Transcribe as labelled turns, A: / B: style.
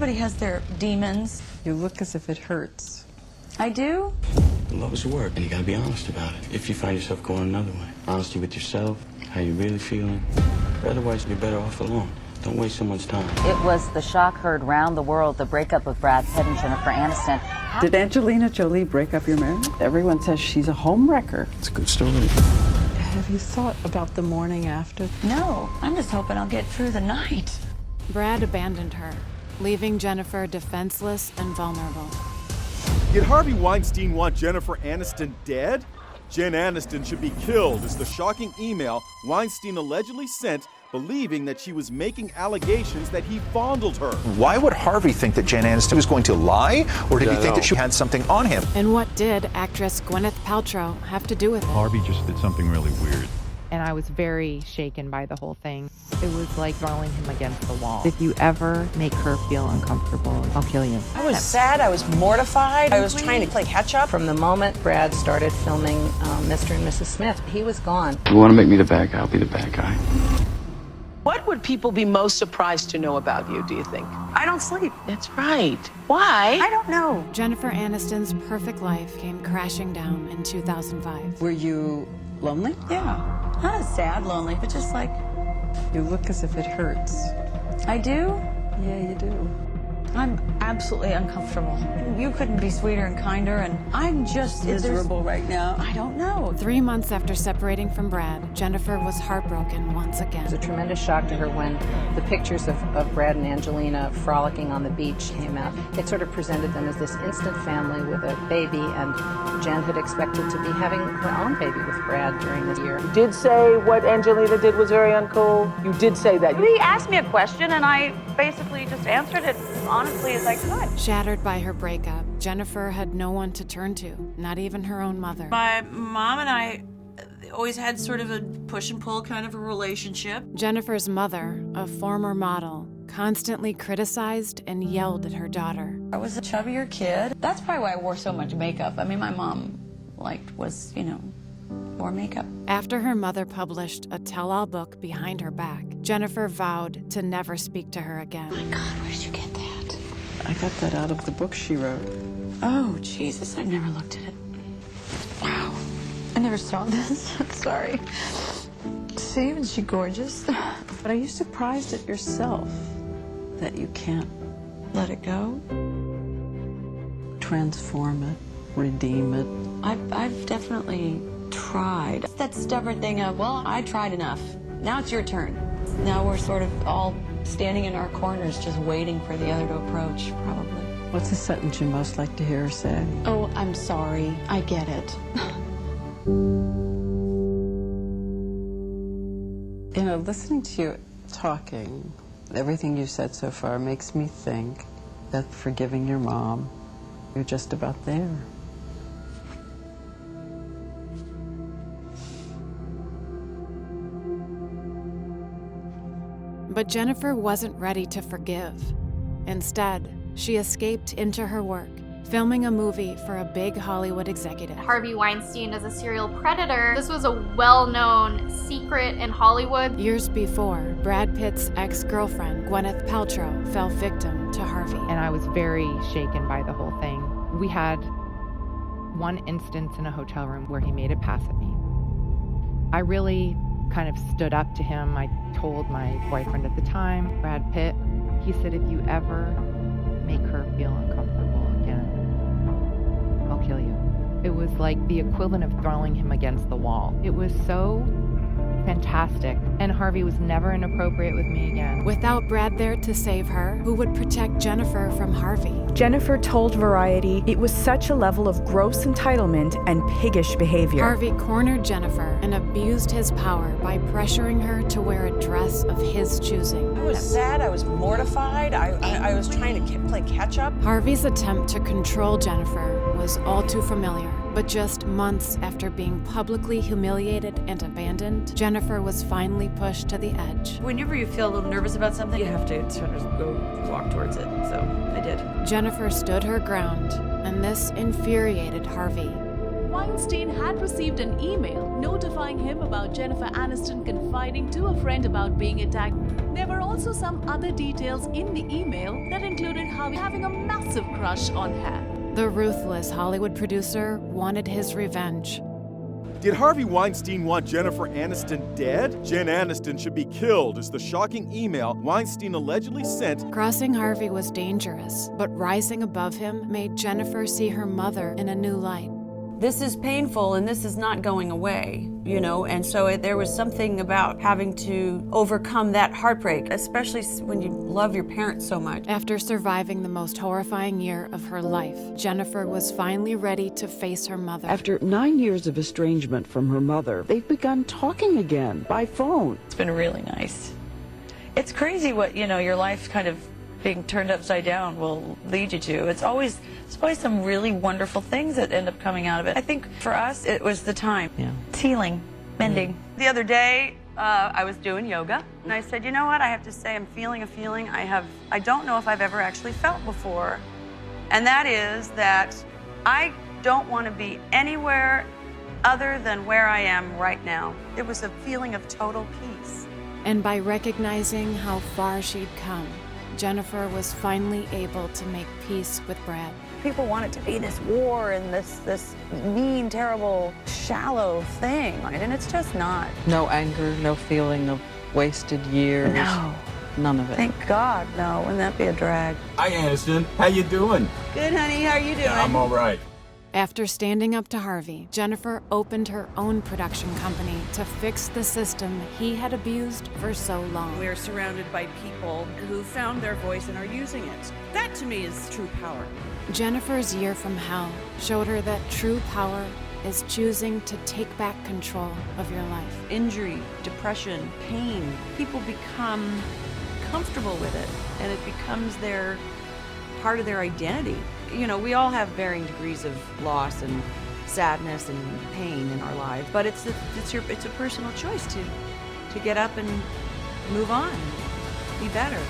A: Everybody has their demons.
B: You look as if it hurts.
A: I do?
C: Love is work, and you gotta be honest about it. If you find yourself going another way, honesty with yourself, how you really feeling. Otherwise, you're better off alone. Don't waste someone's time.
D: It was the shock heard round the world, the breakup of Brad Pitt and Jennifer Aniston.
B: Did Angelina Jolie break up your marriage? Everyone says she's a homewrecker.
C: It's a good story.
B: Have you thought about the morning after?
A: No, I'm just hoping I'll get through the night.
E: Brad abandoned her, leaving Jennifer defenseless and vulnerable.
F: Did Harvey Weinstein want Jennifer Aniston dead? Jen Aniston should be killed is the shocking email Weinstein allegedly sent, believing that she was making allegations that he fondled her.
G: Why would Harvey think that Jen Aniston was going to lie? Or did he think that she had something on him?
E: And what did actress Gwyneth Paltrow have to do with it?
H: Harvey just did something really weird.
I: And I was very shaken by the whole thing. It was like throwing him against the wall. If you ever make her feel uncomfortable, I'll kill you.
J: I was sad, I was mortified, I was trying to play catch up.
K: From the moment Brad started filming Mr. and Mrs. Smith, he was gone.
C: You wanna make me the bad guy, I'll be the bad guy.
J: What would people be most surprised to know about you, do you think?
A: I don't sleep.
J: That's right. Why?
A: I don't know.
E: Jennifer Aniston's perfect life came crashing down in 2005.
B: Were you lonely?
A: Yeah. Not as sad, lonely, but just like,
B: You look as if it hurts.
A: I do?
B: Yeah, you do.
A: I'm absolutely uncomfortable. You couldn't be sweeter and kinder, and I'm just
B: Miserable right now.
A: I don't know.
E: 3 months after separating from Brad, Jennifer was heartbroken once
K: It was a
E: again.
K: tremendous shock to her when the pictures of Brad and Angelina frolicking on the beach came out. It sort of presented them as this instant family with a baby, and Jen had expected to be having her own baby with Brad during this year.
J: You did say what Angelina did was very uncool. You did say that.
L: He asked me a question, and I basically just answered it honestly as I could.
E: Shattered by her breakup, Jennifer had no one to turn to, not even her own mother.
L: My mom and I always had sort of a push and pull kind of a relationship.
E: Jennifer's mother, a former model, constantly criticized and yelled at her daughter.
A: I was a chubbier kid. That's probably why I wore so much makeup. I mean, my mom wore makeup.
E: After her mother published a tell-all book behind her back, Jennifer vowed to never speak to her again.
A: Oh my God, where did you get that?
B: I got that out of the book she wrote.
A: Oh, Jesus, I've never looked at it. Wow. I never saw this. I'm sorry. See, isn't she gorgeous?
B: But are you surprised at yourself that you can't
A: Let it go.
B: transform it, redeem it?
A: I've definitely tried. That stubborn thing of, well, I tried enough. Now it's your turn. Now we're sort of all standing in our corners just waiting for the other to approach, probably.
B: What's the sentence you most like to hear her say?
A: Oh, I'm sorry. I get it.
B: You know, listening to you talking, everything you've said so far makes me think that forgiving your mom, you're just about there.
E: But Jennifer wasn't ready to forgive. Instead, she escaped into her work, filming a movie for a big Hollywood executive.
M: Harvey Weinstein is a serial predator. This was a well-known secret in Hollywood.
E: Years before, Brad Pitt's ex-girlfriend, Gwyneth Paltrow, fell victim to Harvey.
I: And I was very shaken by the whole thing. We had one instance in a hotel room where he made a pass at me. I really kind of stood up to him. I told my boyfriend at the time, Brad Pitt, he said, if you ever make her feel uncomfortable again, I'll kill you. It was like the equivalent of throwing him against the wall. It was so fantastic. And Harvey was never inappropriate with me again.
E: Without Brad there to save her, who would protect Jennifer from Harvey?
N: Jennifer told Variety it was such a level of gross entitlement and piggish behavior.
E: Harvey cornered Jennifer and abused his power by pressuring her to wear a dress of his choosing.
J: I was sad, I was mortified, I was trying to play catch up.
E: Harvey's attempt to control Jennifer was all too familiar. But just months after being publicly humiliated and abandoned, Jennifer was finally pushed to the edge.
L: Whenever you feel a little nervous about something, you have to sort of go walk towards it. So I did.
E: Jennifer stood her ground, and this infuriated Harvey.
O: Weinstein had received an email notifying him about Jennifer Aniston confiding to a friend about being attacked. There were also some other details in the email that included Harvey having a massive crush on her.
E: The ruthless Hollywood producer wanted his revenge.
F: Did Harvey Weinstein want Jennifer Aniston dead? Jen Aniston should be killed is the shocking email Weinstein allegedly sent.
E: Crossing Harvey was dangerous, but rising above him made Jennifer see her mother in a new light.
A: This is painful and this is not going away, you know, and so there was something about having to overcome that heartbreak, especially when you love your parents so much.
E: After surviving the most horrifying year of her life, Jennifer was finally ready to face her mother.
P: After 9 years of estrangement from her mother, they've begun talking again by phone.
Q: It's been really nice. It's crazy what, you know, your life kind of being turned upside down will lead you to. It's always some really wonderful things that end up coming out of it. I think for us, it was the time.
P: Yeah.
Q: It's healing, mending.
A: The other day, I was doing yoga, and I said, you know what, I have to say I'm feeling a feeling I don't know if I've ever actually felt before. And that is that I don't want to be anywhere other than where I am right now. It was a feeling of total peace.
E: And by recognizing how far she'd come, Jennifer was finally able to make peace with Brad.
A: People want it to be this war and this mean, terrible, shallow thing, right? And it's just not.
B: No anger, no feeling of wasted years.
A: No.
B: None of it.
A: Thank God, no. Wouldn't that be a drag?
C: Hi, Aniston. How you doing?
A: Good, honey. How are you doing?
C: I'm all right.
E: After standing up to Harvey, Jennifer opened her own production company to fix the system he had abused for so long.
R: We're surrounded by people who found their voice and are using it. That, to me, is true power.
E: Jennifer's year from hell showed her that true power is choosing to take back control of your life.
L: Injury, depression, pain, people become comfortable with it, and it becomes part of their identity. You know, we all have varying degrees of loss and sadness and pain in our lives, but it's a personal choice to get up and move on, be better.